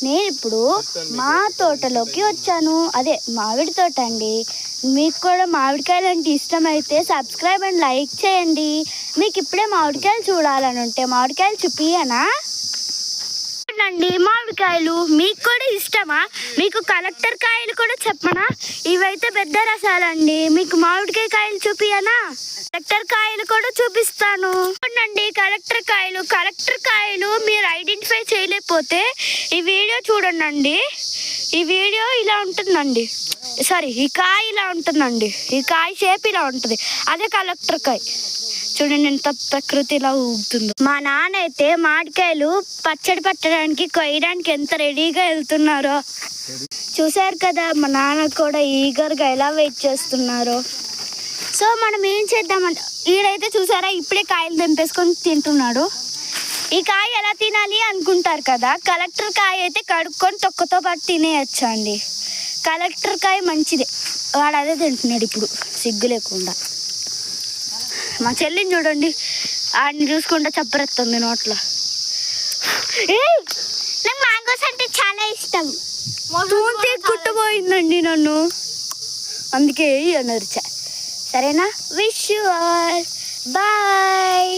నేను ఇప్పుడు మా తోటలోకి వచ్చాను. అదే మామిడి తోట అండి. మీకు కూడా మామిడికాయలు అంటే ఇష్టమైతే సబ్స్క్రైబ్ అండ్ లైక్ చేయండి. మీకు ఇప్పుడే మామిడికాయలు చూడాలని ఉంటే మామిడికాయలు చూపియనా అండి. మామిడికాయలు మీకు కూడా ఇష్టమా? మీకు కలెక్టర్ కాయలు కూడా చెప్పనా? ఇవైతే పెద్ద రసాలండి. మీకు మామిడికాయ కాయలు చూపియనా? కలెక్టర్ కాయలు కూడా చూపిస్తాను చూడండి. కలెక్టర్ కాయలు మీరు ఐడెంటిఫై చేయలేకపోతే ఈ వీడియో చూడండి. ఈ వీడియో ఇలా ఉంటుందండి. సారీ, ఈ కాయ ఇలా ఉంటుందండి. ఈ కాయ షేప్ ఇలా ఉంటుంది. అదే కలెక్టర్ కాయ. చూడండి ఎంత ప్రకృతిలా ఊగుతుందో. మా నాన్న అయితే మామిడికాయలు పచ్చడి పట్టడానికి కొయ్యడానికి ఎంత రెడీగా వెళ్తున్నారో చూసారు కదా. మా నాన్న కూడా ఈగర్గా ఎలా వెయిట్ చేస్తున్నారో. సో మనం ఏం చేద్దామంటే, ఈడైతే చూసారా ఇప్పుడే కాయలు తెంపేసుకొని తింటున్నాడు. ఈ కాయ ఎలా తినాలి అనుకుంటారు కదా. కలెక్టర్ కాయ అయితే కడుక్కొని తొక్కతో పాటు తినేయచ్చు అండి. కలెక్టర్ కాయ మంచిదే. వాడు అదే తింటున్నాడు ఇప్పుడు సిగ్గు లేకుండా. మా చెల్లిని చూడండి, ఆడిని చూసుకుంటా చప్పరెత్తుంది నోట్లో. నాకు మ్యాంగోస్ అంటే చాలా ఇష్టం. తూంతే కుట్టబోయిందండి నన్ను, అందుకే అనర్చా. సరేనా? Wish you all bye.